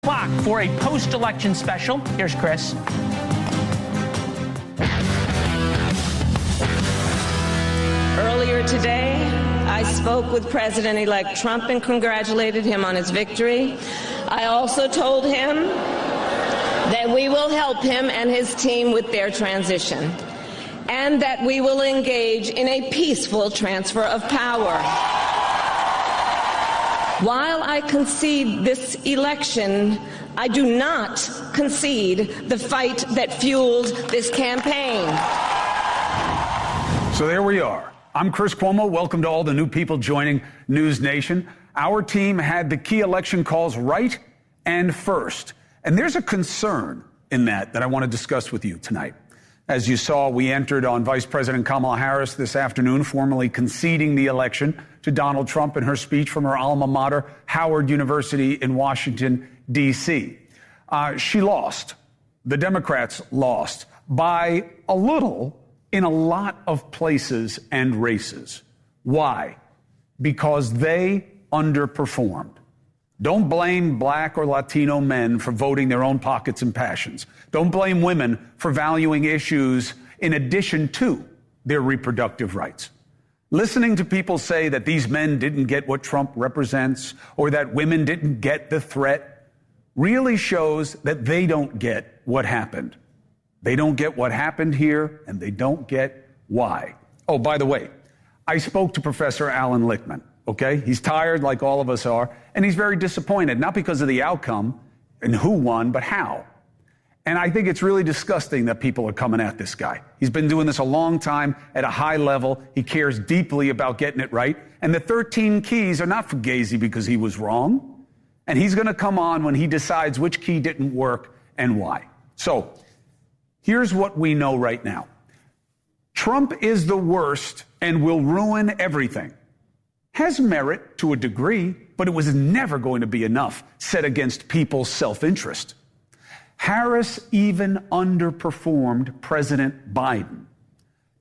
For a post-election special. Here's Chris. Earlier today, I spoke with President-elect Trump and congratulated him on his victory. I also told him that we will help him and his team with their transition, and that we will engage in a peaceful transfer of power. While I concede this election, I do not concede the fight that fueled this campaign. So there we are. I'm Chris CUOMO. Welcome to all the new people joining NewsNation. Our team had the key election calls right and first. And there's a concern in that I want to discuss with you tonight. As you saw, we entered on Vice President Kamala Harris this afternoon, formally conceding the election to Donald Trump in her speech from her alma mater, Howard University in Washington, D.C. She lost. The Democrats lost by a little in a lot of places and races. Why? Because they underperformed. Don't blame black or Latino men for voting their own pockets and passions. Don't blame women for valuing issues in addition to their reproductive rights. Listening to people say that these men didn't get what Trump represents or that women didn't get the threat really shows that they don't get what happened. They don't get what happened here, and they don't get why. Oh, by the way, I spoke to Professor Alan Lichtman. Okay, he's tired like all of us are, and he's very disappointed, not because of the outcome and who won, but how. And I think it's really disgusting that people are coming at this guy. He's been doing this a long time at a high level. He cares deeply about getting it right. And the 13 keys are not fugazi because he was wrong. And he's going to come on when he decides which key didn't work and why. So here's what we know right now. Trump is the worst and will ruin everything. Has merit to a degree, but it was never going to be enough set against people's self-interest. Harris even underperformed President Biden.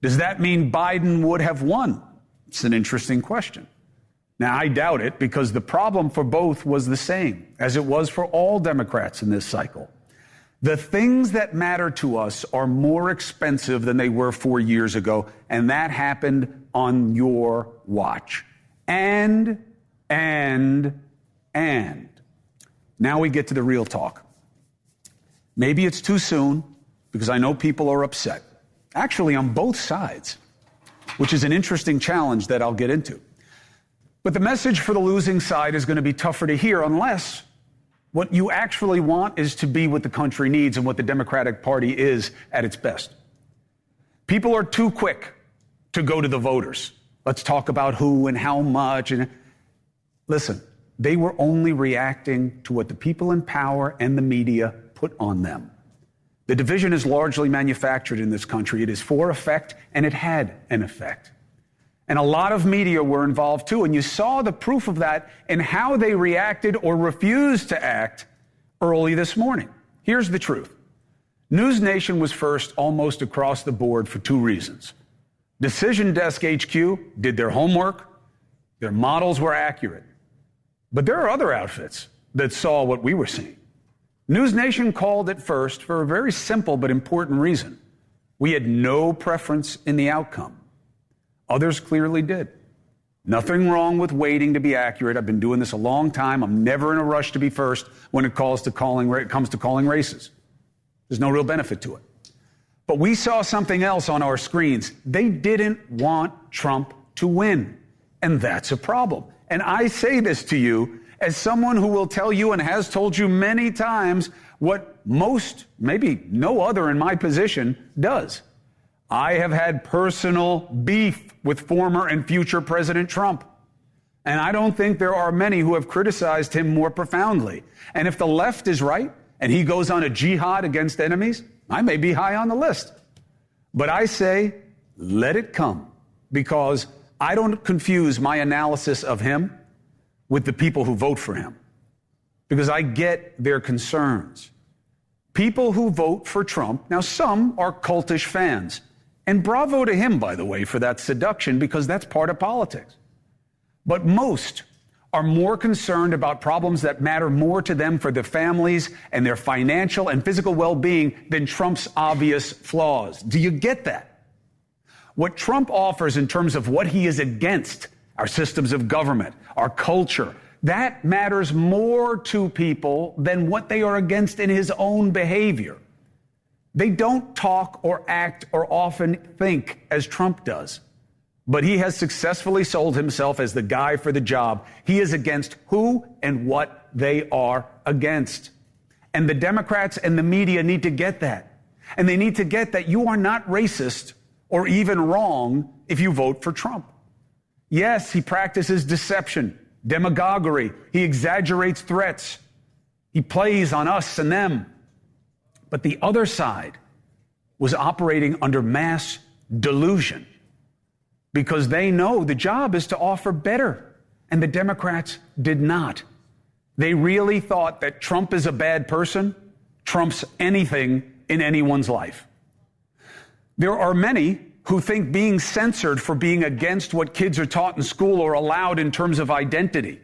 Does that mean Biden would have won? It's an interesting question. Now, I doubt it because the problem for both was the same, as it was for all Democrats in this cycle. The things that matter to us are more expensive than they were 4 years ago, and that happened on your watch. And. Now we get to the real talk. Maybe it's too soon because I know people are upset. Actually, on both sides, which is an interesting challenge that I'll get into. But the message for the losing side is going to be tougher to hear unless what you actually want is to be what the country needs and what the Democratic Party is at its best. People are too quick to go to the voters. Let's talk about who and how much. And listen, they were only reacting to what the people in power and the media put on them. The division is largely manufactured in this country. It is for effect, and it had an effect. And a lot of media were involved too, and you saw the proof of that in how they reacted or refused to act early this morning. Here's the truth. NewsNation was first almost across the board for two reasons. Decision Desk HQ did their homework. Their models were accurate. But there are other outfits that saw what we were seeing. NewsNation called it first for a very simple but important reason. We had no preference in the outcome. Others clearly did. Nothing wrong with waiting to be accurate. I've been doing this a long time. I'm never in a rush to be first when it comes to calling races. There's no real benefit to it. But we saw something else on our screens. They didn't want Trump to win. And that's a problem. And I say this to you as someone who will tell you and has told you many times what most, maybe no other in my position, does. I have had personal beef with former and future President Trump. And I don't think there are many who have criticized him more profoundly. And if the left is right and he goes on a jihad against enemies, I may be high on the list. But I say, let it come, because I don't confuse my analysis of him with the people who vote for him, because I get their concerns. People who vote for Trump, now some are cultish fans, and bravo to him, by the way, for that seduction, because that's part of politics. But most are more concerned about problems that matter more to them for their families and their financial and physical well-being than Trump's obvious flaws. Do you get that? What Trump offers in terms of what he is against, our systems of government, our culture, that matters more to people than what they are against in his own behavior. They don't talk or act or often think as Trump does. But he has successfully sold himself as the guy for the job. He is against who and what they are against. And the Democrats and the media need to get that. And they need to get that you are not racist or even wrong if you vote for Trump. Yes, he practices deception, demagoguery. He exaggerates threats. He plays on us and them. But the other side was operating under mass delusion, because they know the job is to offer better, and the Democrats did not. They really thought that Trump is a bad person, trumps anything in anyone's life. There are many who think being censored for being against what kids are taught in school or allowed in terms of identity,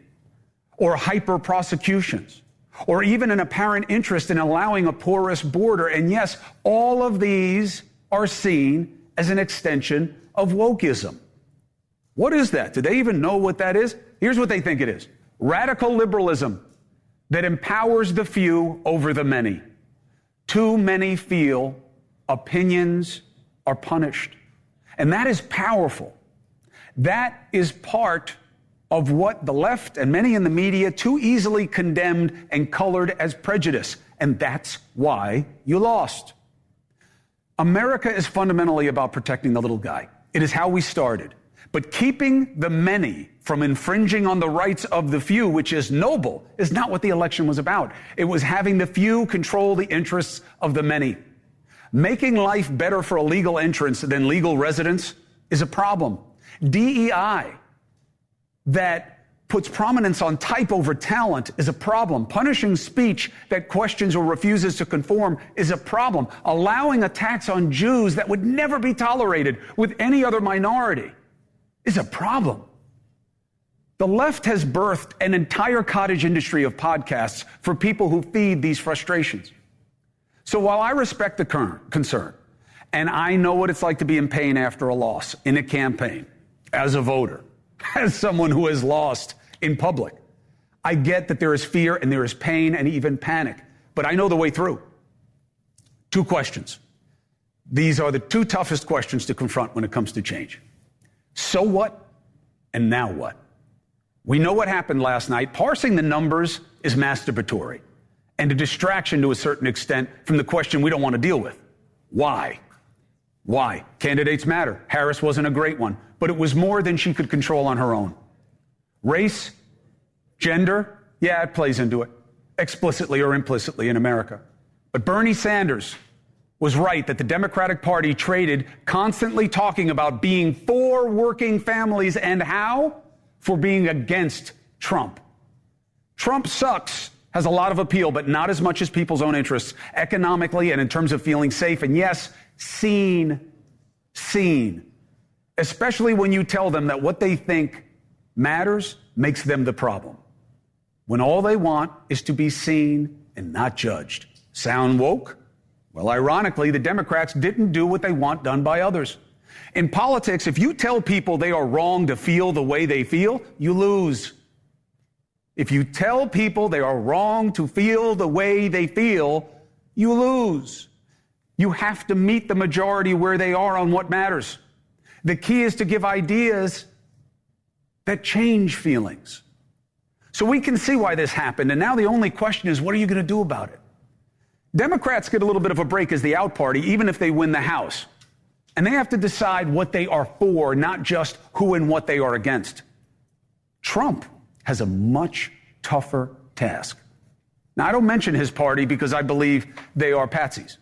or hyper prosecutions, or even an apparent interest in allowing a porous border. And yes, all of these are seen as an extension of wokeism. What is that? Do they even know what that is? Here's what they think it is. Radical liberalism that empowers the few over the many. Too many feel opinions are punished. And that is powerful. That is part of what the left and many in the media too easily condemned and colored as prejudice. And that's why you lost. America is fundamentally about protecting the little guy. It is how we started. But keeping the many from infringing on the rights of the few, which is noble, is not what the election was about. It was having the few control the interests of the many. Making life better for illegal entrants than legal residents is a problem. DEI that puts prominence on type over talent is a problem. Punishing speech that questions or refuses to conform is a problem. Allowing attacks on Jews that would never be tolerated with any other minority is a problem. The left has birthed an entire cottage industry of podcasts for people who feed these frustrations. So while I respect the concern, and I know what it's like to be in pain after a loss in a campaign, as a voter, as someone who has lost in public, I get that there is fear and there is pain and even panic, but I know the way through. Two questions. These are the two toughest questions to confront when it comes to change. So what? And now what? We know what happened last night. Parsing the numbers is masturbatory and a distraction to a certain extent from the question we don't want to deal with. Why? Why? Candidates matter. Harris wasn't a great one, but it was more than she could control on her own. Race, gender, yeah, it plays into it, explicitly or implicitly in America. But Bernie Sanders was right that the Democratic Party traded constantly talking about being for working families and how? For being against Trump. Trump sucks, has a lot of appeal, but not as much as people's own interests, economically and in terms of feeling safe. And yes, seen. Especially when you tell them that what they think matters makes them the problem. When all they want is to be seen and not judged. Sound woke? Well, ironically, the Democrats didn't do what they want done by others. In politics, if you tell people they are wrong to feel the way they feel, you lose. If you tell people they are wrong to feel the way they feel, you lose. You have to meet the majority where they are on what matters. The key is to give ideas that change feelings. So we can see why this happened, and now the only question is, what are you going to do about it? Democrats get a little bit of a break as the out party, even if they win the House. And they have to decide what they are for, not just who and what they are against. Trump has a much tougher task. Now, I don't mention his party because I believe they are patsies.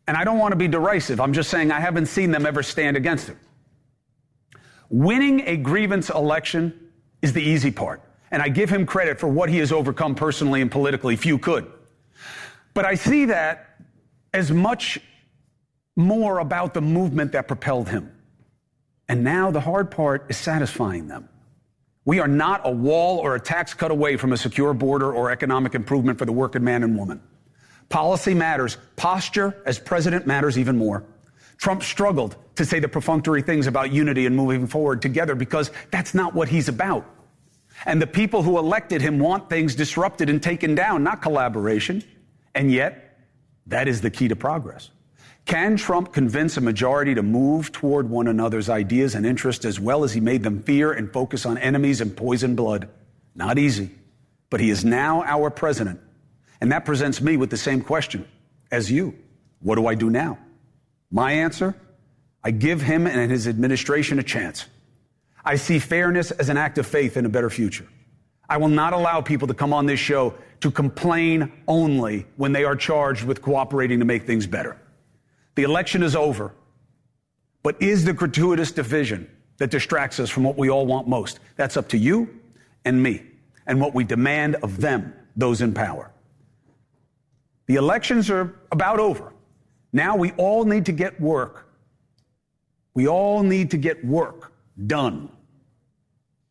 And I don't want to be derisive. I'm just saying I haven't seen them ever stand against him. Winning a grievance election is the easy part. And I give him credit for what he has overcome personally and politically. Few could. But I see that as much more about the movement that propelled him. And now the hard part is satisfying them. We are not a wall or a tax cut away from a secure border or economic improvement for the working man and woman. Policy matters. Posture as president matters even more. Trump struggled to say the perfunctory things about unity and moving forward together because that's not what he's about. And the people who elected him want things disrupted and taken down, not collaboration. And yet, that is the key to progress. Can Trump convince a majority to move toward one another's ideas and interests as well as he made them fear and focus on enemies and poison blood? Not easy, but he is now our president. And that presents me with the same question as you. What do I do now? My answer? I give him and his administration a chance. I see fairness as an act of faith in a better future. I will not allow people to come on this show to complain only when they are charged with cooperating to make things better. The election is over, but is the gratuitous division that distracts us from what we all want most? That's up to you and me and what we demand of them, those in power. The elections are about over. Now we all need to get work. We all need to get work done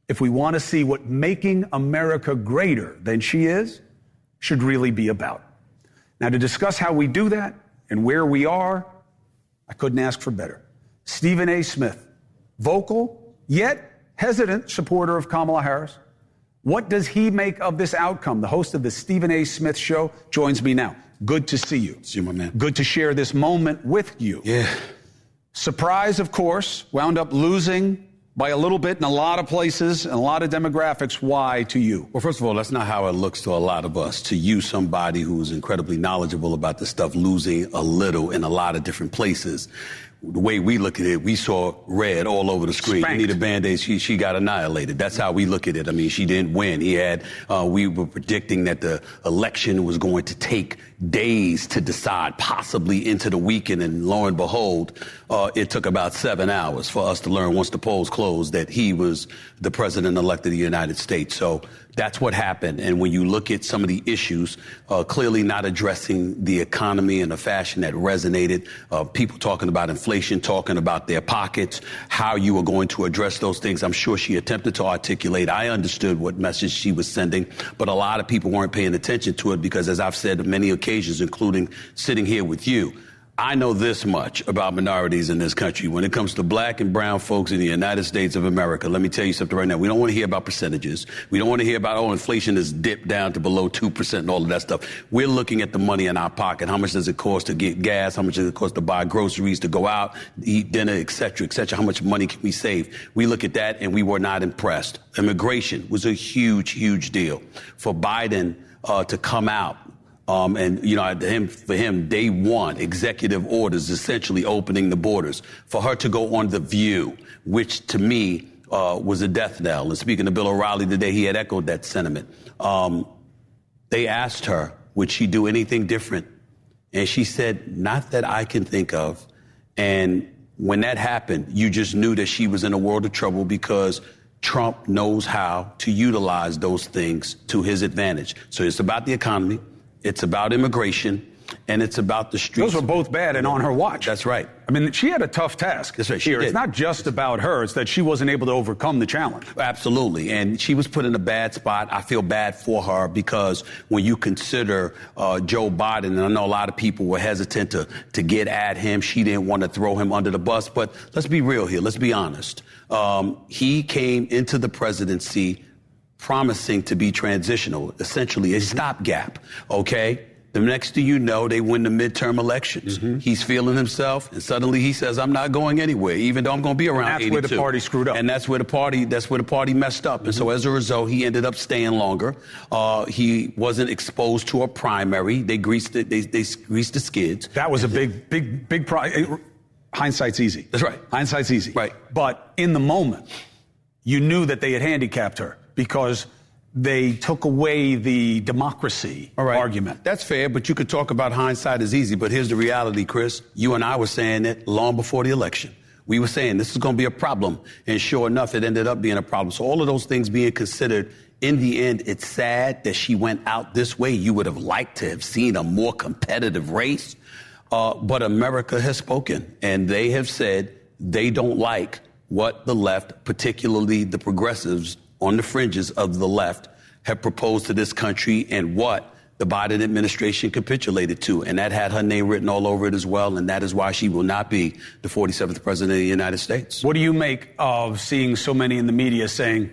if we want to see what making America greater than she is should really be about. Now, to discuss how we do that and where we are, I couldn't ask for better. Stephen A. Smith, vocal yet hesitant supporter of Kamala Harris. What does he make of this outcome? The host of the Stephen A. Smith Show joins me now. Good to see you. See you, my man. Good to share this moment with you. Yeah. Surprise, of course, wound up losing by a little bit in a lot of places and a lot of demographics. Why to you? Well, first of all, that's not how it looks to a lot of us. To you, somebody who's incredibly knowledgeable about this stuff, losing a little in a lot of different places. The way we look at it, we saw red all over the screen. Spanked. You need a Band-Aid, she got annihilated. That's how we look at it. I mean, she didn't win. We were predicting that the election was going to take days to decide, possibly into the weekend, and lo and behold, it took about 7 hours for us to learn once the polls closed that he was the president-elect of the United States. So that's what happened. And when you look at some of the issues, clearly not addressing the economy in a fashion that resonated, people talking about inflation, talking about their pockets, how you were going to address those things. I'm sure she attempted to articulate. I understood what message she was sending, but a lot of people weren't paying attention to it because, as I've said on many occasions, including sitting here with you, I know this much about minorities in this country. When it comes to black and brown folks in the United States of America, let me tell you something right now. We don't want to hear about percentages. We don't want to hear about, inflation has dipped down to below 2% and all of that stuff. We're looking at the money in our pocket. How much does it cost to get gas? How much does it cost to buy groceries, to go out, eat dinner, et cetera, et cetera? How much money can we save? We look at that and we were not impressed. Immigration was a huge, huge deal. For Biden to come out, for him, day one, executive orders essentially opening the borders. For her to go on The View, which to me was a death knell. And speaking to Bill O'Reilly today, he had echoed that sentiment. They asked her, would she do anything different? And she said, not that I can think of. And when that happened, you just knew that she was in a world of trouble because Trump knows how to utilize those things to his advantage. So it's about the economy. It's about immigration, and it's about the streets. Those were both bad and on her watch. That's right. I mean, she had a tough task. That's right. She here. did. It's not just about her. It's that she wasn't able to overcome the challenge. Absolutely. And she was put in a bad spot. I feel bad for her because when you consider Joe Biden, and I know a lot of people were hesitant to get at him. She didn't want to throw him under the bus. But let's be real here. Let's be honest. He came into the presidency promising to be transitional, essentially a stopgap, okay? The next thing you know, they win the midterm elections. Mm-hmm. He's feeling himself, and suddenly he says, I'm not going anywhere, even though I'm going to be around 82. That's where the party screwed up. And that's where the party messed up. Mm-hmm. And so as a result, he ended up staying longer. He wasn't exposed to a primary. They greased the skids. That was a big hindsight's easy. That's right. Hindsight's easy. Right. But in the moment, you knew that they had handicapped her because they took away the democracy argument. That's fair, but you could talk about hindsight is easy. But here's the reality, Chris. You and I were saying it long before the election. We were saying this is going to be a problem. And sure enough, it ended up being a problem. So all of those things being considered, in the end, it's sad that she went out this way. You would have liked to have seen a more competitive race. But America has spoken, and they have said they don't like what the left, particularly the progressives, on the fringes of the left have proposed to this country and what the Biden administration capitulated to. And that had her name written all over it as well. And that is why she will not be the 47th president of the United States. What do you make of seeing so many in the media saying,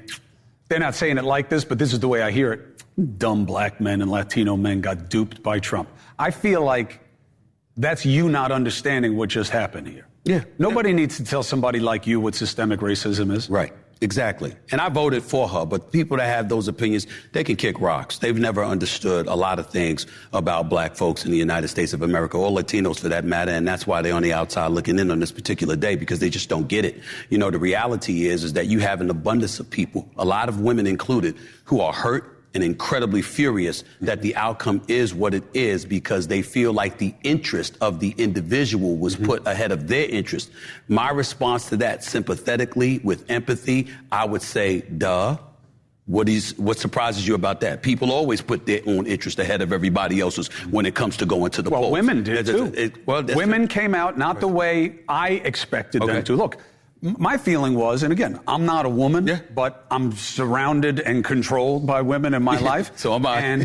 they're not saying it like this, but this is the way I hear it. Dumb black men and Latino men got duped by Trump. I feel like that's you not understanding what just happened here. Yeah. Nobody needs to tell somebody like you what systemic racism is. Right. Exactly. And I voted for her, but people that have those opinions, they can kick rocks. They've never understood a lot of things about black folks in the United States of America, or Latinos for that matter, and that's why they're on the outside looking in on this particular day, because they just don't get it. You know, the reality is that you have an abundance of people, a lot of women included, who are hurt and incredibly furious that the outcome is what it is because they feel like the interest of the individual was put ahead of their interest. My response to that, sympathetically, with empathy, I would say, duh. What surprises you about that? People always put their own interest ahead of everybody else's when it comes to going to the polls. Well, women did, too. Women came out not the way I expected them to. Look, my feeling was, and again, I'm not a woman, but I'm surrounded and controlled by women in my life. So am I. And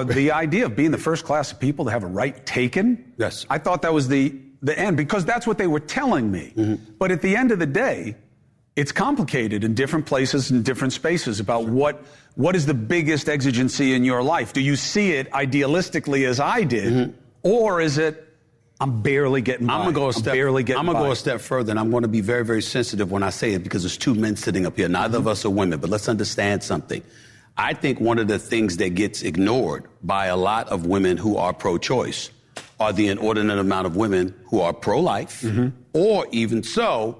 the idea of being the first class of people to have a right taken, I thought that was the end, because that's what they were telling me. But at the end of the day, it's complicated in different places and different spaces about what is the biggest exigency in your life. Do you see it idealistically as I did, or is it, I'm barely getting by. I'm going to go a step further, and I'm going to be very, very sensitive when I say it, because there's two men sitting up here. Neither of us are women, but let's understand something. I think one of the things that gets ignored by a lot of women who are pro-choice are the inordinate amount of women who are pro-life, or even so,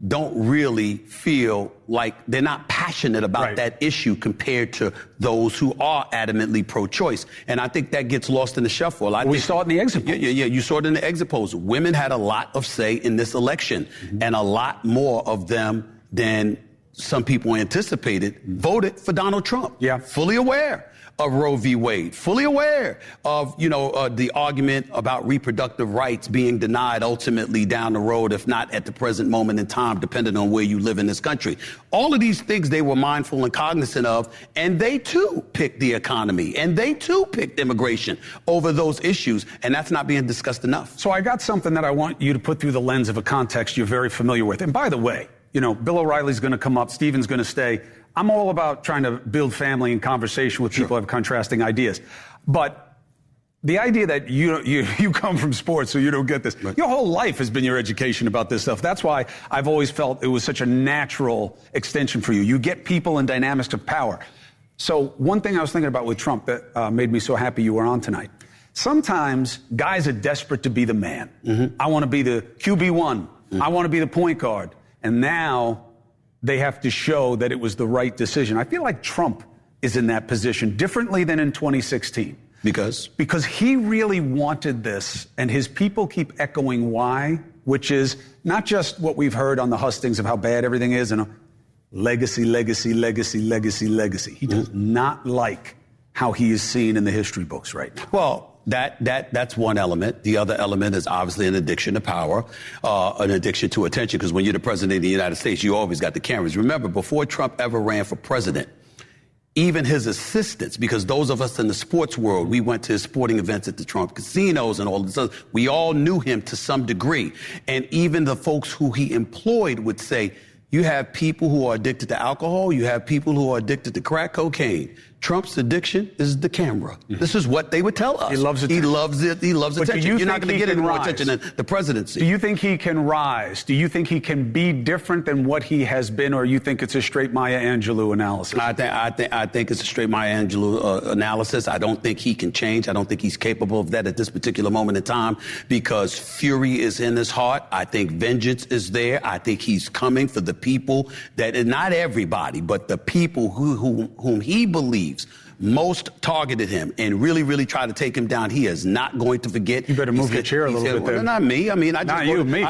don't really feel like they're not passionate about that issue compared to those who are adamantly pro-choice. And I think that gets lost in the shuffle. We saw it in the exit polls. Yeah, you saw it in the exit polls. Women had a lot of say in this election, and a lot more of them than some people anticipated voted for Donald Trump. Yeah. Fully aware of Roe v. Wade, fully aware of, the argument about reproductive rights being denied ultimately down the road, if not at the present moment in time, depending on where you live in this country. All of these things they were mindful and cognizant of, and they too picked the economy, and they too picked immigration over those issues, and that's not being discussed enough. So I got something that I want you to put through the lens of a context you're very familiar with. And by the way, Bill O'Reilly's going to come up, Stephen's going to stay. I'm all about trying to build family and conversation with people who have contrasting ideas. But the idea that you come from sports, so you don't get this. Your whole life has been your education about this stuff. That's why I've always felt it was such a natural extension for you. You get people and dynamics of power. So one thing I was thinking about with Trump that made me so happy you were on tonight. Sometimes guys are desperate to be the man. I want to be the QB1. I want to be the point guard. And now they have to show that it was the right decision. I feel like Trump is in that position differently than in 2016. Because? Because he really wanted this, and his people keep echoing why, which is not just what we've heard on the hustings of how bad everything is, and legacy, legacy, legacy, legacy, legacy. He does not like how he is seen in the history books right now. Well, that's one element. The other element is obviously an addiction to power, an addiction to attention, because when you're the president of the United States, you always got the cameras. Remember, before Trump ever ran for president, even his assistants, because those of us in the sports world, we went to his sporting events at the Trump casinos and all this other, we all knew him to some degree. And even the folks who he employed would say, you have people who are addicted to alcohol, you have people who are addicted to crack cocaine. Trump's addiction is the camera. This is what they would tell us. He loves it. He loves it. He loves attention. You're not going to get any more attention than the presidency. Do you think he can rise? Do you think he can be different than what he has been, or you think it's a straight Maya Angelou analysis? I think it's a straight Maya Angelou analysis. I don't think he can change. I don't think he's capable of that at this particular moment in time, because fury is in his heart. I think vengeance is there. I think he's coming for the people that, not everybody, but the people whom he believes most targeted him and really, really tried to take him down. He is not going to forget. You better move your chair a little bit there. Well, not me. I mean, I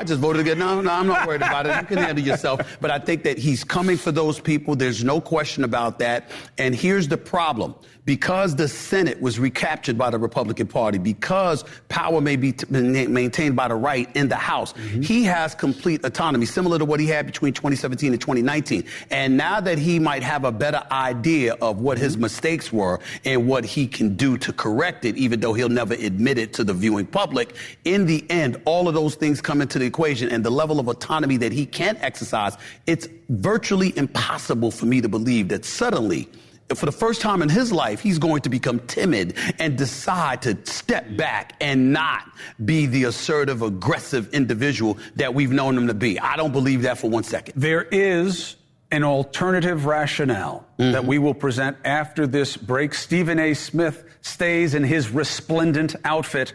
just voted again. No, I'm not worried about it. You can handle yourself. But I think that he's coming for those people. There's no question about that. And here's the problem. because the Senate was recaptured by the Republican Party, because power may be maintained by the right in the House, he has complete autonomy, similar to what he had between 2017 and 2019. And now that he might have a better idea of what his mistakes were and what he can do to correct it, even though he'll never admit it to the viewing public, in the end, all of those things come into the equation, and the level of autonomy that he can exercise, it's virtually impossible for me to believe that suddenly, for the first time in his life, he's going to become timid and decide to step back and not be the assertive, aggressive individual that we've known him to be. I don't believe that for 1 second. There is an alternative rationale that we will present after this break. Stephen A. Smith stays in his resplendent outfit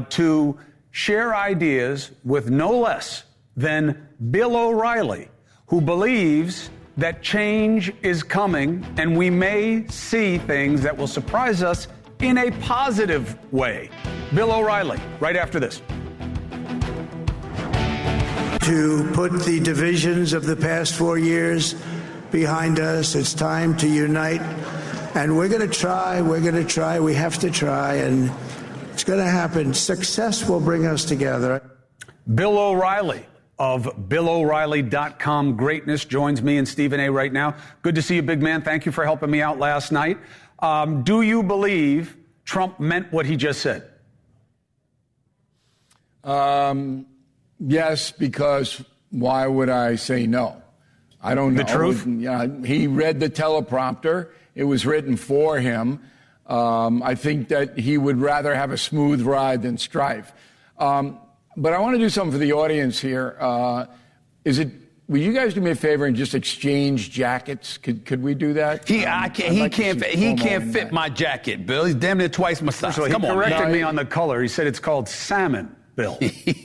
to share ideas with no less than Bill O'Reilly, who believes that change is coming and we may see things that will surprise us in a positive way. Bill O'Reilly, right after this. To put the divisions of the past 4 years behind us, it's time to unite. And we're going to try, we have to try, and it's going to happen. Success will bring us together. Bill O'Reilly of BillO'Reilly.com Greatness joins me and Stephen A. right now. Good to see you, big man. Thank you for helping me out last night. Do you believe Trump meant what he just said? Yes, because why would I say no? I don't know. The truth? He read the teleprompter. It was written for him. I think that he would rather have a smooth ride than strife. But I want to do something for the audience here. Will you guys do me a favor and just exchange jackets? Could we do that? He can't fit my jacket, Bill. He's damn near twice my size. So he corrected me on the color. He said it's called salmon, Bill.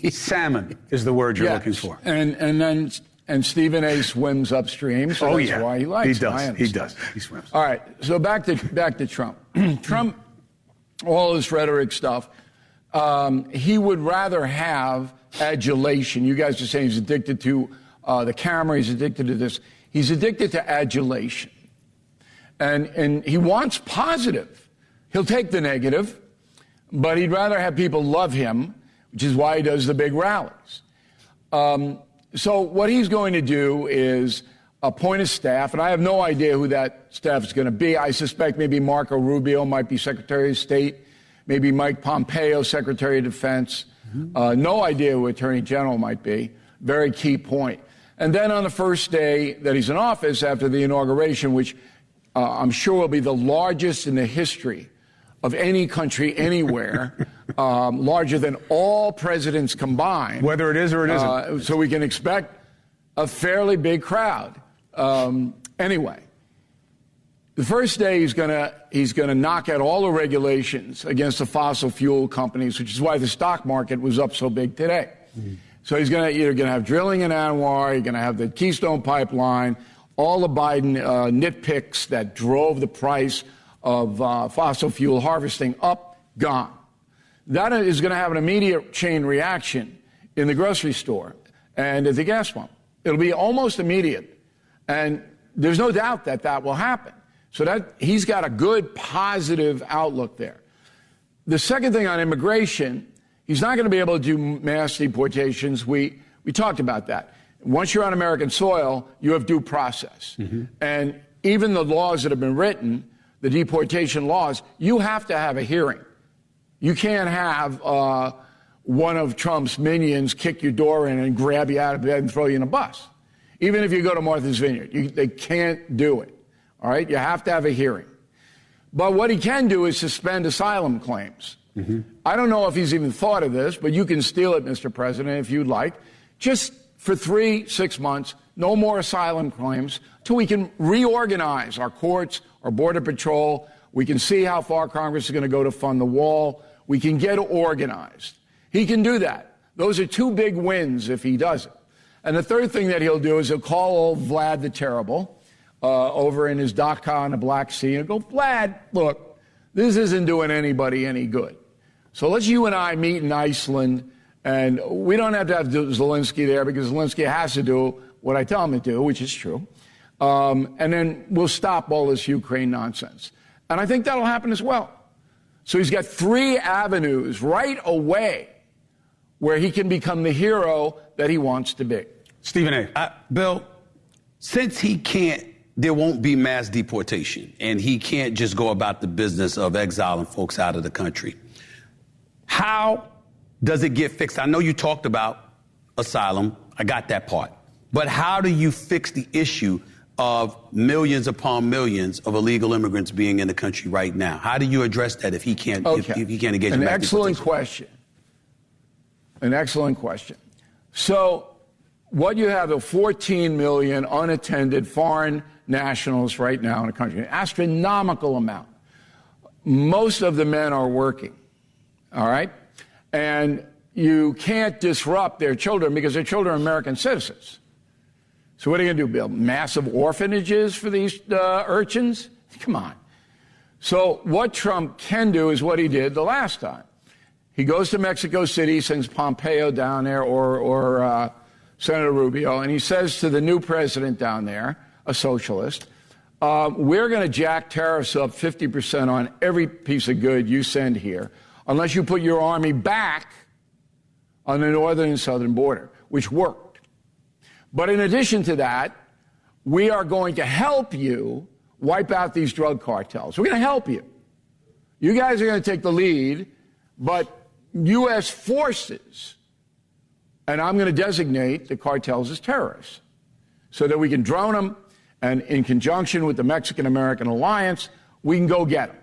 Salmon is the word you're looking for. And Stephen A. swims upstream, so that's why he likes it. He does. He swims. All right. So back to Trump. Trump, all his rhetoric stuff. He would rather have adulation. You guys are saying he's addicted to the camera. He's addicted to this. He's addicted to adulation. And he wants positive. He'll take the negative, but he'd rather have people love him, which is why he does the big rallies. So what he's going to do is appoint a staff, and I have no idea who that staff is going to be. I suspect maybe Marco Rubio might be Secretary of State. Maybe Mike Pompeo, Secretary of Defense. No idea who Attorney General might be. Very key point. And then on the first day that he's in office, after the inauguration, which I'm sure will be the largest in the history of any country anywhere, larger than all presidents combined. Whether it is or it isn't. So we can expect a fairly big crowd. Anyway. The first day he's going to knock out all the regulations against the fossil fuel companies, which is why the stock market was up so big today. So he's going to have drilling in Anwar, you're going to have the Keystone Pipeline, all the Biden nitpicks that drove the price of fossil fuel harvesting up, gone. That is going to have an immediate chain reaction in the grocery store and at the gas pump. It'll be almost immediate, and there's no doubt that that will happen. So that he's got a good, positive outlook there. The second thing on immigration, he's not going to be able to do mass deportations. We talked about that. Once you're on American soil, you have due process. And even the laws that have been written, the deportation laws, you have to have a hearing. You can't have one of Trump's minions kick your door in and grab you out of bed and throw you in a bus. Even if you go to Martha's Vineyard, they can't do it. All right, you have to have a hearing. But what he can do is suspend asylum claims. I don't know if he's even thought of this, but you can steal it, Mr. President, if you'd like. Just for 3-6 months, no more asylum claims, till we can reorganize our courts, our Border Patrol. We can see how far Congress is going to go to fund the wall. We can get organized. He can do that. Those are two big wins if he does it. And the third thing that he'll do is he'll call old Vlad the Terrible over in his Dhaka on the Black Sea and go, Vlad, look, this isn't doing anybody any good. So let's you and I meet in Iceland, and we don't have to have Zelensky there because Zelensky has to do what I tell him to do, which is true. And then we'll stop all this Ukraine nonsense. And I think that'll happen as well. So he's got 3 avenues right away where he can become the hero that he wants to be. Stephen A. Bill, since there won't be mass deportation, and he can't just go about the business of exiling folks out of the country, how does it get fixed? I know you talked about asylum. I got that part. But how do you fix the issue of millions upon millions of illegal immigrants being in the country right now? How do you address that if he can't, if he can't engage in mass deportation? An excellent question. So what you have are 14 million unattended foreign nationals right now in the country, an astronomical amount. Most of the men are working, all right? And you can't disrupt their children because their children are American citizens. So what are you going to do, build massive orphanages for these urchins? Come on. So what Trump can do is what he did the last time. He goes to Mexico City, sends Pompeo down there or Senator Rubio, and he says to the new president down there, a socialist, we're going to jack tariffs up 50% on every piece of good you send here unless you put your army back on the northern and southern border, which worked. But in addition to that, we are going to help you wipe out these drug cartels. We're going to help you. You guys are going to take the lead, but U.S. forces, and I'm going to designate the cartels as terrorists so that we can drone them, and in conjunction with the Mexican-American alliance, we can go get them.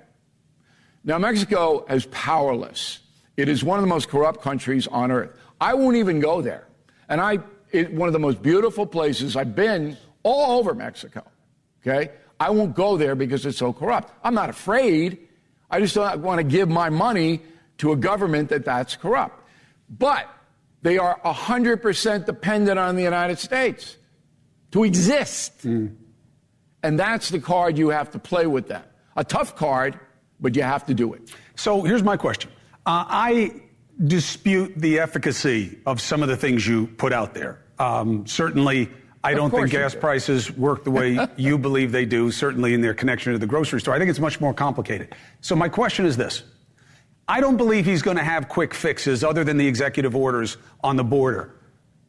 Now, Mexico is powerless. It is one of the most corrupt countries on earth. I won't even go there. And one of the most beautiful places I've been all over Mexico, okay? I won't go there because it's so corrupt. I'm not afraid. I just don't want to give my money to a government that's corrupt. But they are 100% dependent on the United States to exist. And that's the card you have to play with them. A tough card, but you have to do it. So here's my question. I dispute the efficacy of some of the things you put out there. Certainly, I don't think gas prices work the way you believe they do, certainly in their connection to the grocery store. I think it's much more complicated. So my question is this. I don't believe he's going to have quick fixes other than the executive orders on the border.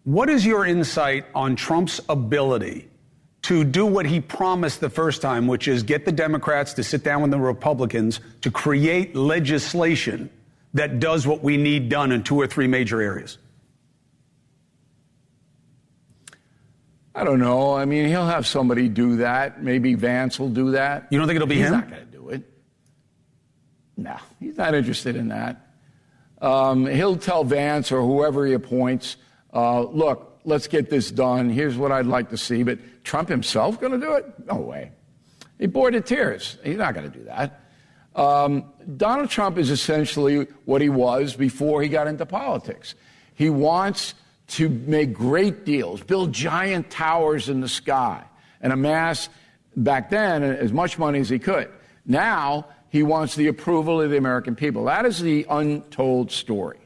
What is your insight on Trump's ability to do what he promised the first time, which is get the Democrats to sit down with the Republicans to create legislation that does what we need done in 2 or 3 major areas? I don't know. I mean, he'll have somebody do that. Maybe Vance will do that. You don't think it'll be him? He's not going to do it. No, he's not interested in that. He'll tell Vance or whoever he appoints, look, let's get this done. Here's what I'd like to see. But Trump himself going to do it? No way. He bored to tears. He's not going to do that. Donald Trump is essentially what he was before he got into politics. He wants to make great deals, build giant towers in the sky, and amass, back then, as much money as he could. Now, he wants the approval of the American people. That is the untold story.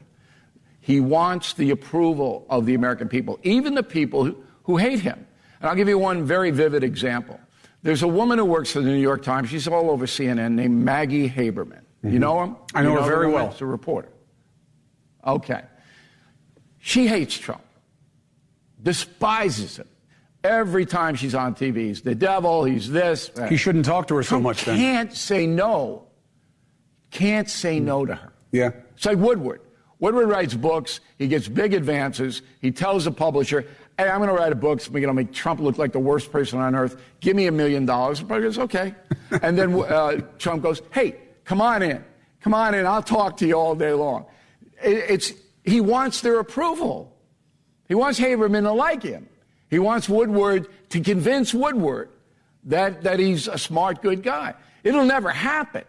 He wants the approval of the American people, even the people who hate him. And I'll give you one very vivid example. There's a woman who works for the New York Times. She's all over CNN, named Maggie Haberman. You know her? I know her very well. She's a reporter. Okay. She hates Trump, despises him. Every time she's on TV, he's the devil, he's this. He shouldn't talk to her so much then. Can't say no. Can't say no to her. Yeah. It's like Woodward. Woodward writes books. He gets big advances. He tells the publisher, hey, I'm going to write a book. We're going to make Trump look like the worst person on earth. Give me $1 million. The publisher goes, okay. And then Trump goes, hey, come on in. Come on in. I'll talk to you all day long. He wants their approval. He wants Haberman to like him. He wants Woodward to convince Woodward that he's a smart, good guy. It'll never happen.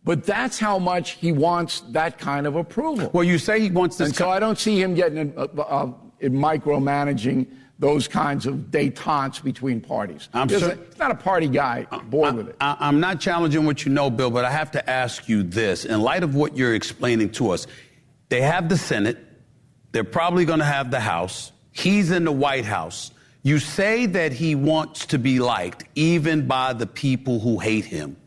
But that's how much he wants that kind of approval. Well, you say he wants this. And so I don't see him getting in micromanaging those kinds of détentes between parties. He's not a party guy, bored with it. I'm not challenging what you know, Bill, but I have to ask you this. In light of what you're explaining to us, they have the Senate. They're probably going to have the House. He's in the White House. You say that he wants to be liked even by the people who hate him.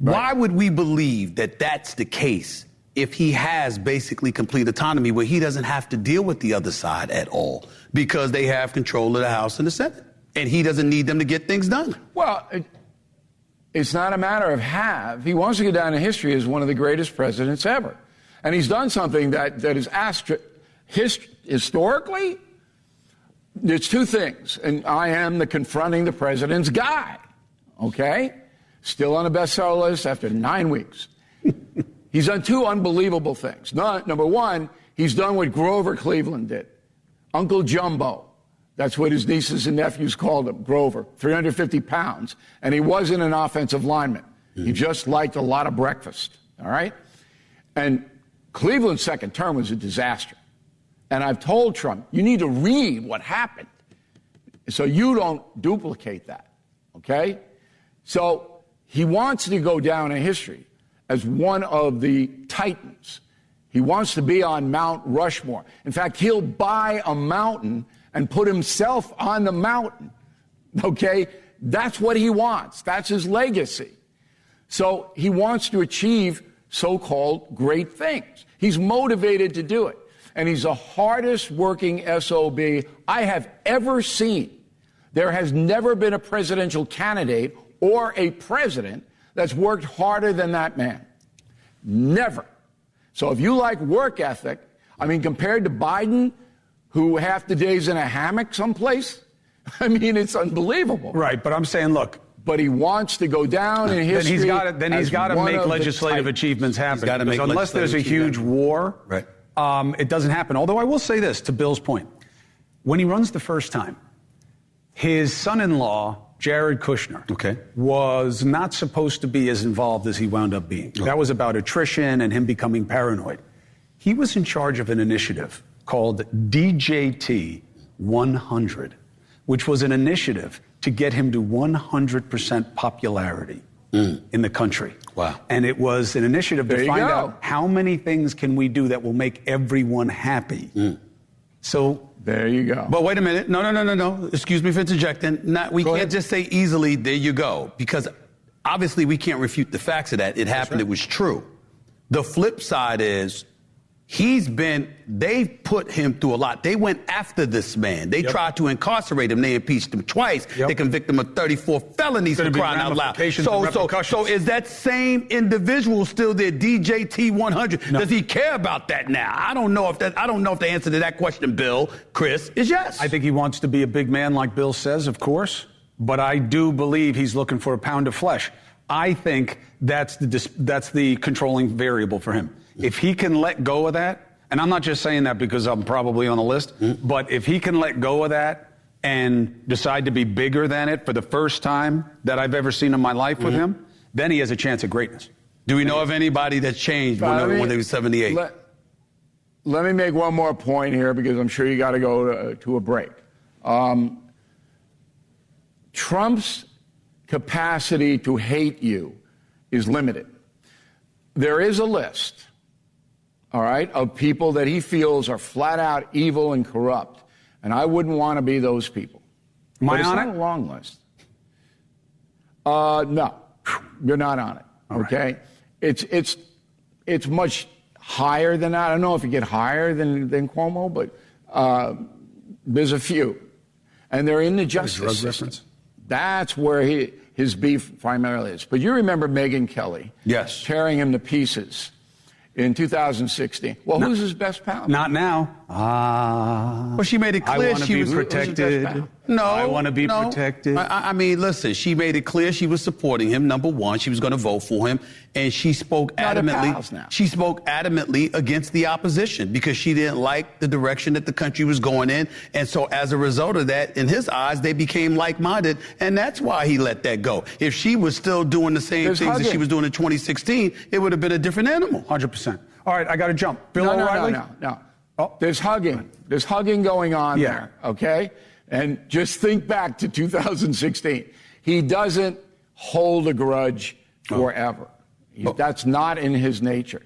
Right. Why would we believe that that's the case if he has basically complete autonomy where he doesn't have to deal with the other side at all because they have control of the House and the Senate and he doesn't need them to get things done? Well, it's not a matter of have. He wants to go down in history as one of the greatest presidents ever. And he's done something that is historically, there's two things. And I am the confronting the president's guy. Okay? Still on a bestseller list after 9 weeks. He's done two unbelievable things. Number one, he's done what Grover Cleveland did. Uncle Jumbo. That's what his nieces and nephews called him, Grover, 350 pounds. And he wasn't an offensive lineman. He just liked a lot of breakfast, all right? And Cleveland's second term was a disaster. And I've told Trump, you need to read what happened so you don't duplicate that, okay? So he wants to go down in history as one of the titans. He wants to be on Mount Rushmore. In fact, he'll buy a mountain and put himself on the mountain, okay? That's what he wants. That's his legacy. So he wants to achieve so-called great things. He's motivated to do it. And he's the hardest working SOB I have ever seen. There has never been a presidential candidate or a president that's worked harder than that man. Never. So if you like work ethic, I mean, compared to Biden, who half the day's in a hammock someplace, I mean, it's unbelievable. Right, but I'm saying, look. But he wants to go down in history. Then he's got to make legislative achievements happen. Unless there's a huge war, right. It doesn't happen. Although I will say this, to Bill's point. When he runs the first time, his son-in-law, Jared Kushner, was not supposed to be as involved as he wound up being. That was about attrition and him becoming paranoid. He was in charge of an initiative called DJT 100, which was an initiative to get him to 100% popularity in the country. Wow. And it was an initiative to find out how many things can we do that will make everyone happy. So there you go. But wait a minute. No. Excuse me for interjecting. We can't just say easily, there you go, because obviously we can't refute the facts of that. It happened. Right. It was true. The flip side is they've put him through a lot. They went after this man. They tried to incarcerate him. They impeached him twice. They convicted him of 34 felonies for crying out loud. So is that same individual still there, DJT 100? No. Does he care about that now? I don't know if the answer to that question, Bill, Chris, is yes. I think he wants to be a big man like Bill says, of course. But I do believe he's looking for a pound of flesh. I think that's the controlling variable for him. If he can let go of that, and I'm not just saying that because I'm probably on the list, but if he can let go of that and decide to be bigger than it for the first time that I've ever seen in my life with him, then he has a chance of greatness. Do we know of anybody that changed when they were 78? Let me make one more point here because I'm sure you got to go to a break. Trump's capacity to hate you is limited. There is a list, all right, of people that he feels are flat out evil and corrupt. And I wouldn't want to be those people. Am I on it? It's not a long list. No, you're not on it. Okay? Right. It's much higher than that. I don't know if you get higher than Cuomo, but there's a few. And they're in the justice system. Reference? That's where his beef primarily is. But you remember Megyn Kelly. Yes. Tearing him to pieces in 2016. Well, who's his best pal? Not now. Well, she made it clear she was protected. No, I want to be protected. I mean, listen, she made it clear she was supporting him. Number one, she was going to vote for him, and she spoke adamantly. She spoke adamantly against the opposition because she didn't like the direction that the country was going in, and so as a result of that, in his eyes, they became like-minded, and that's why he let that go. If she was still doing the same things that she was doing in 2016, it would have been a different animal. 100%. All right, I got to jump. Bill O'Reilly? No. Oh. There's hugging. There's hugging going on there, okay? And just think back to 2016. He doesn't hold a grudge forever. That's not in his nature.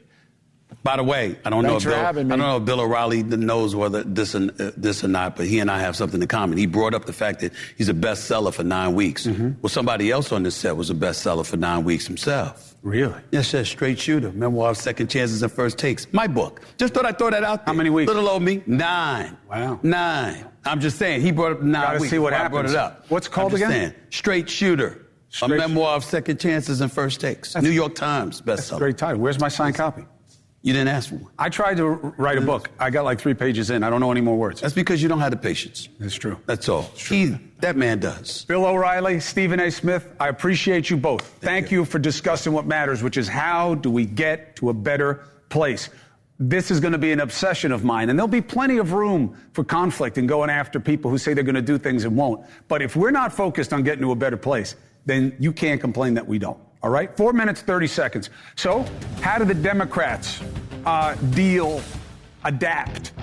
By the way, I don't know if Bill O'Reilly knows whether this or not, but he and I have something in common. He brought up the fact that he's a bestseller for 9 weeks. Well, somebody else on this set was a bestseller for 9 weeks himself. Really? Yes, sir. Straight Shooter, Memoir of Second Chances and First Takes. My book. Just thought I'd throw that out there. How many weeks? Little old me, 9. Wow. 9. I'm just saying, he brought up 9 Gotta weeks. see what I happens. brought it up. What's it called again? Saying, Straight Shooter, a memoir of second chances and first takes. New York Times bestseller. That's a great title. Where's my signed copy? You didn't ask for one. I tried to write a book. I got like 3 pages in. I don't know any more words. That's because you don't have the patience. That's true. That's all. That man does. Bill O'Reilly, Stephen A. Smith, I appreciate you both. Thank you for discussing what matters, which is how do we get to a better place. This is going to be an obsession of mine, and there'll be plenty of room for conflict and going after people who say they're going to do things and won't. But if we're not focused on getting to a better place, then you can't complain that we don't. All right? 4 minutes, 30 seconds. So how do the Democrats adapt?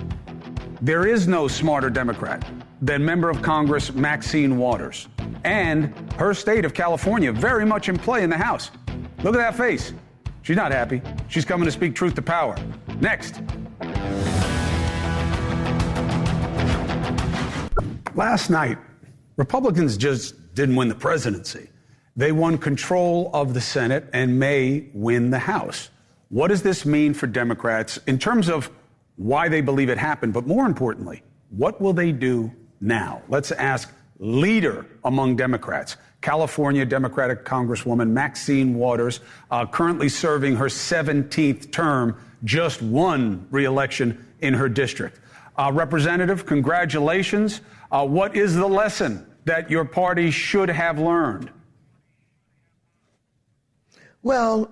There is no smarter Democrat than Member of Congress Maxine Waters. And her state of California very much in play in the House. Look at that face. She's not happy. She's coming to speak truth to power. Next. Last night, Republicans just didn't win the presidency. They won control of the Senate and may win the House. What does this mean for Democrats in terms of why they believe it happened? But more importantly, what will they do now? Let's ask leader among Democrats, California Democratic Congresswoman Maxine Waters, currently serving her 17th term, just won re-election in her district. Representative, congratulations. What is the lesson that your party should have learned? Well,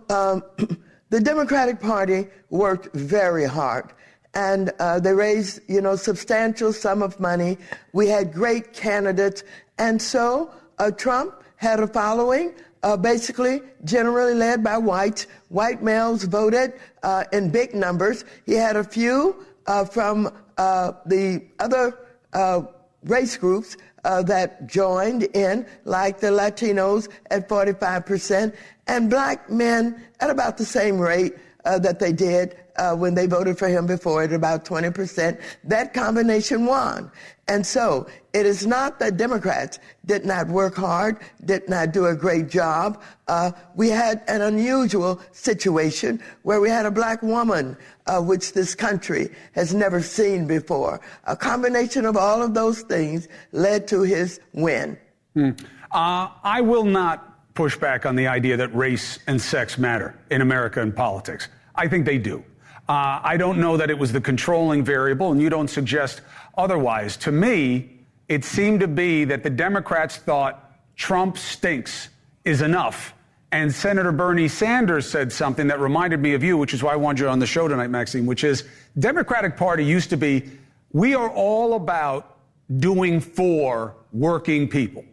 the Democratic Party worked very hard, and they raised, substantial sum of money. We had great candidates, and so Trump had a following, basically generally led by whites. White males voted in big numbers. He had a few from the other race groups that joined in, like the Latinos at 45%, and black men at about the same rate that they did when they voted for him before, at about 20%. That combination won. And so it is not that Democrats did not work hard, did not do a great job. We had an unusual situation where we had a black woman, which this country has never seen before. A combination of all of those things led to his win. I will not push back on the idea that race and sex matter in America and politics. I think they do. I don't know that it was the controlling variable, and you don't suggest otherwise. To me, it seemed to be that the Democrats thought Trump stinks is enough. And Senator Bernie Sanders said something that reminded me of you, which is why I wanted you on the show tonight, Maxine, which is Democratic Party used to be, we are all about doing for working people.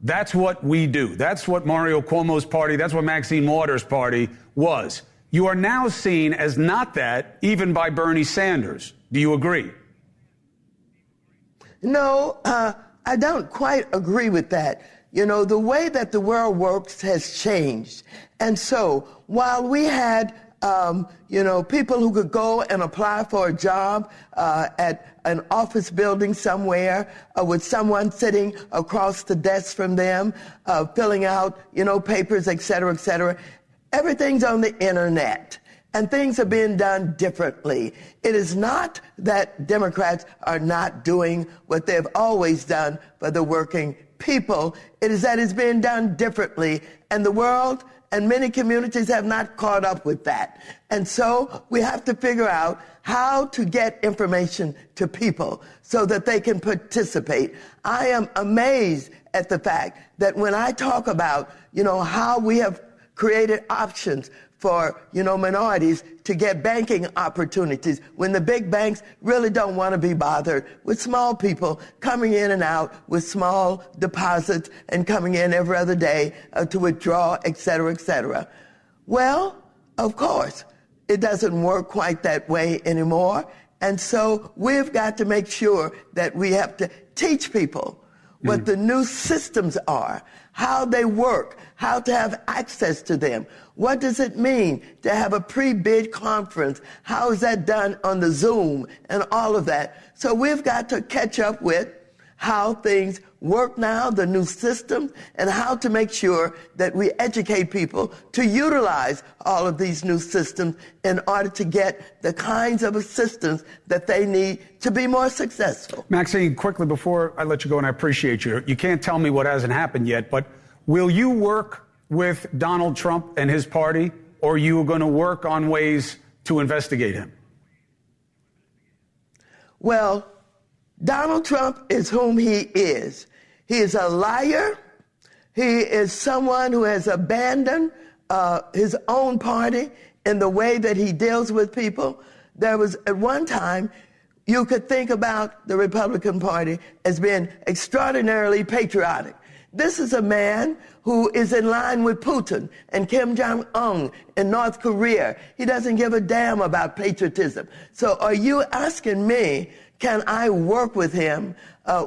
That's what we do. That's what Mario Cuomo's party, that's what Maxine Waters' party was. You are now seen as not that, even by Bernie Sanders. Do you agree? No, I don't quite agree with that. The way that the world works has changed. And so while we had, people who could go and apply for a job at an office building somewhere with someone sitting across the desk from them, filling out, papers, et cetera, everything's on the internet. And things are being done differently. It is not that Democrats are not doing what they've always done for the working people. It is that it's being done differently. And the world and many communities have not caught up with that. And so we have to figure out how to get information to people so that they can participate. I am amazed at the fact that when I talk about, how we have created options for, minorities to get banking opportunities when the big banks really don't want to be bothered with small people coming in and out with small deposits and coming in every other day to withdraw, et cetera. Well, of course, it doesn't work quite that way anymore. And so we've got to make sure that we have to teach people what the new systems are, how they work, how to have access to them. What does it mean to have a pre-bid conference? How is that done on the Zoom and all of that? So we've got to catch up with how things work now, the new systems, and how to make sure that we educate people to utilize all of these new systems in order to get the kinds of assistance that they need to be more successful. Maxine, quickly before I let you go, and I appreciate you, you can't tell me what hasn't happened yet, but will you work with Donald Trump and his party, or are you going to work on ways to investigate him? Well, Donald Trump is whom he is. He is a liar. He is someone who has abandoned his own party in the way that he deals with people. There was, at one time, you could think about the Republican Party as being extraordinarily patriotic. This is a man who is in line with Putin and Kim Jong-un in North Korea. He doesn't give a damn about patriotism. So are you asking me, can I work with him?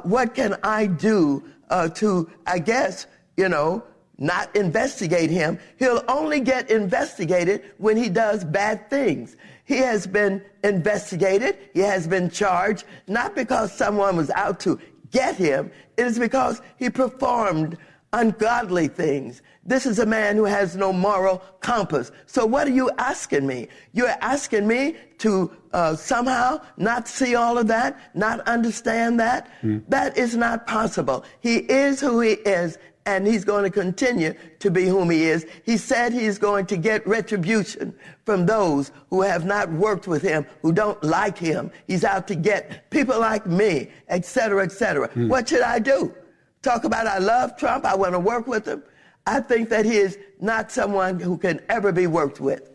What can I do to, I guess, not investigate him? He'll only get investigated when he does bad things. He has been investigated. He has been charged, not because someone was out to get him. It is because he performed ungodly things. This is a man who has no moral compass. So what are you asking me? You're asking me to somehow not see all of that, not understand that? That is not possible. He is who he is, and he's going to continue to be whom he is. He said he's going to get retribution from those who have not worked with him, who don't like him. He's out to get people like me, et cetera, et cetera. What should I do? Talk about I love Trump, I want to work with him? I think that he is not someone who can ever be worked with.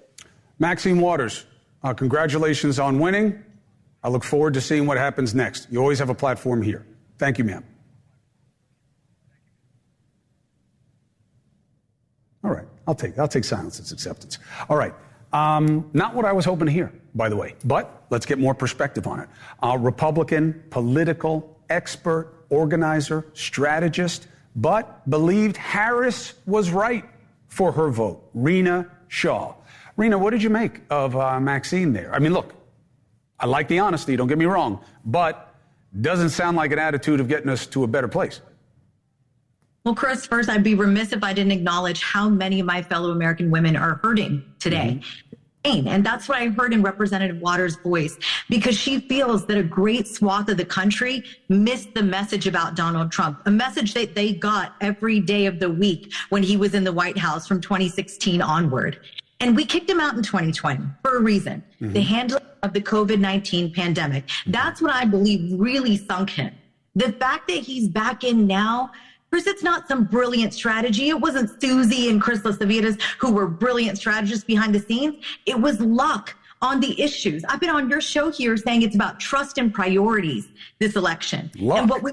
Maxine Waters, congratulations on winning. I look forward to seeing what happens next. You always have a platform here. Thank you, ma'am. All right, I'll take silence as acceptance. All right, not what I was hoping to hear, by the way, but let's get more perspective on it. Republican, political, expert, organizer, strategist, but believed Harris was right for her vote, Rena Shaw. Rena, what did you make of Maxine there? I mean, look, I like the honesty, don't get me wrong, but doesn't sound like an attitude of getting us to a better place. Well, Chris, first, I'd be remiss if I didn't acknowledge how many of my fellow American women are hurting today. And that's what I heard in Representative Waters' voice, because she feels that a great swath of the country missed the message about Donald Trump, a message that they got every day of the week when he was in the White House from 2016 onward. And we kicked him out in 2020 for a reason, the handling of the COVID-19 pandemic. That's what I believe really sunk him. The fact that he's back in now, Chris, it's not some brilliant strategy. It wasn't Susie and Chris Lasavitas who were brilliant strategists behind the scenes. It was luck on the issues. I've been on your show here saying it's about trust and priorities this election. Luck. And what we,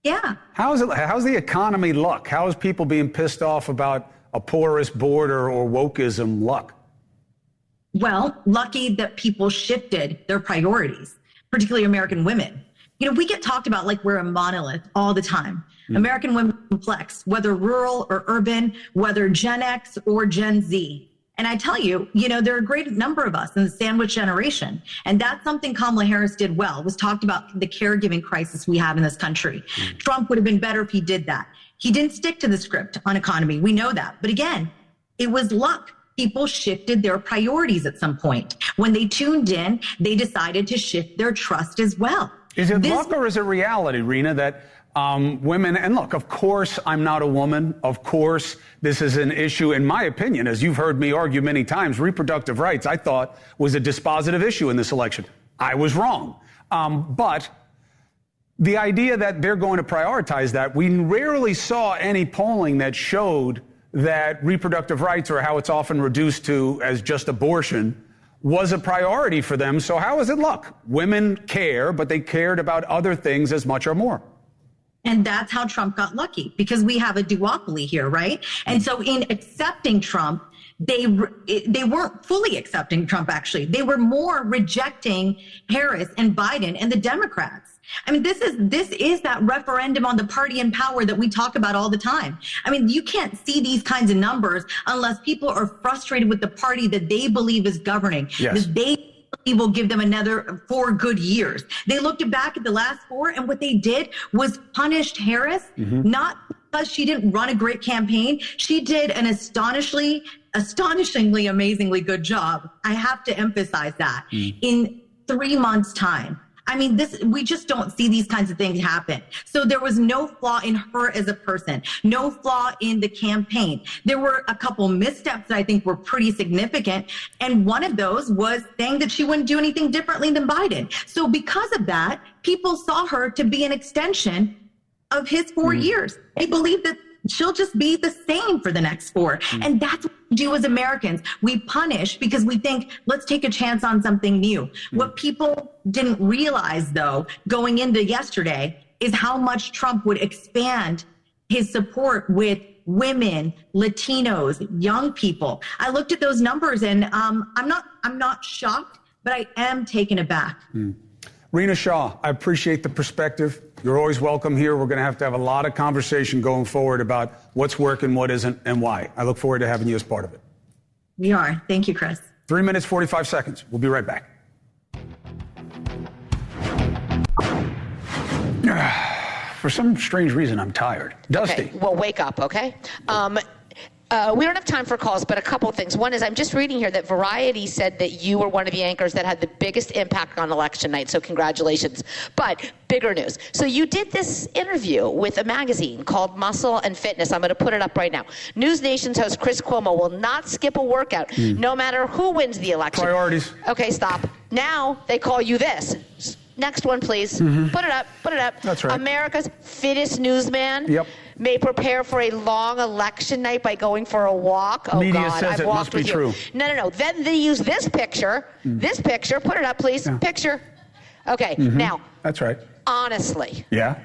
yeah. How's the economy luck? How is people being pissed off about a porous border or wokeism luck? Well, lucky that people shifted their priorities, particularly American women. We get talked about like we're a monolith all the time. American women are complex, whether rural or urban, whether Gen X or Gen Z. And I tell you, there are a great number of us in the sandwich generation. And that's something Kamala Harris did well, was talked about the caregiving crisis we have in this country. Trump would have been better if he did that. He didn't stick to the script on economy. We know that. But again, it was luck. People shifted their priorities at some point. When they tuned in, they decided to shift their trust as well. Is it luck or is it reality, Rena, that women, and look, of course, I'm not a woman. Of course, this is an issue, in my opinion, as you've heard me argue many times, reproductive rights, I thought, was a dispositive issue in this election. I was wrong. But the idea that they're going to prioritize that, we rarely saw any polling that showed that reproductive rights, or how it's often reduced to as just abortion, was a priority for them. So how is it luck? Women care, but they cared about other things as much or more. And that's how Trump got lucky, because we have a duopoly here, right? And so in accepting Trump, they weren't fully accepting Trump, actually. They were more rejecting Harris and Biden and the Democrats. I mean, this is that referendum on the party in power that we talk about all the time. I mean, you can't see these kinds of numbers unless people are frustrated with the party that they believe is governing, Yes. that they believe will give them another 4 good years. They looked back at the last 4, and what they did was punished Harris, not because she didn't run a great campaign. She did an astonishingly, amazingly good job. I have to emphasize that in 3 months' time. I mean, we just don't see these kinds of things happen. So there was no flaw in her as a person, no flaw in the campaign. There were a couple missteps that I think were pretty significant. And one of those was saying that she wouldn't do anything differently than Biden. So because of that, people saw her to be an extension of his 4 years. They believe that she'll just be the same for the next 4. And that's what we do as Americans. We punish because we think, let's take a chance on something new. What people didn't realize, though, going into yesterday, is how much Trump would expand his support with women, Latinos, young people. I looked at those numbers, and I'm not shocked, but I am taken aback. Rena Shaw, I appreciate the perspective. You're always welcome here. We're going to have a lot of conversation going forward about what's working, what isn't, and why. I look forward to having you as part of it. We are. Thank you, Chris. 3 minutes, 45 seconds. We'll be right back. For some strange reason, I'm tired. Dusty. Okay, well, wake up, okay? We don't have time for calls, but a couple of things. One is I'm just reading here that Variety said that you were one of the anchors that had the biggest impact on election night, so congratulations. But bigger news. So you did this interview with a magazine called Muscle and Fitness. I'm going to put it up right now. NewsNation's host Chris Cuomo will not skip a workout, no matter who wins the election. Priorities. Okay, stop. Now they call you this. Next one, please. Put it up. That's right. America's fittest newsman. Yep. May prepare for a long election night by going for a walk. Oh, Media God, says I've it walked must be with you. true. No. Then they use this picture. This picture. Put it up, please. Yeah. Picture. Okay. Now. That's right. Honestly. Yeah?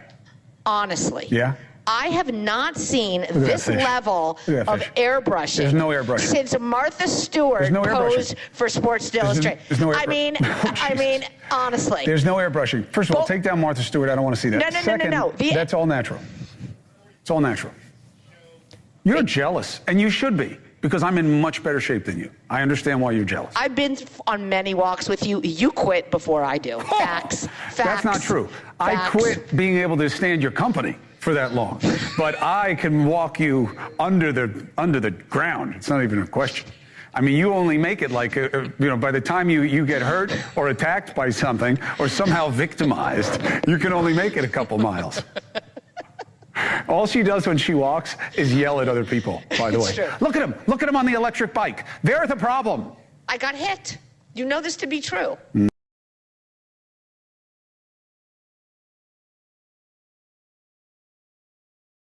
Honestly. Yeah? I have not seen this fish. level Look at that of fish. airbrushing. There's no airbrushing. Since Martha Stewart no airbrushing. posed for Sports Illustrated. There's no I mean, honestly. There's no airbrushing. First of all, take down Martha Stewart. I don't want to see that. No. Second, No. That's all natural. It's all natural. You're jealous, and you should be, because I'm in much better shape than you. I understand why you're jealous. I've been on many walks with you. You quit before I do. Facts. That's not true. I quit being able to stand your company for that long, but I can walk you under the ground. It's not even a question. I mean, you only make it like, by the time you get hurt or attacked by something or somehow victimized, you can only make it a couple miles. All she does when she walks is yell at other people, by the way. True. Look at him. Look at him on the electric bike. They're the problem. I got hit. You know this to be true.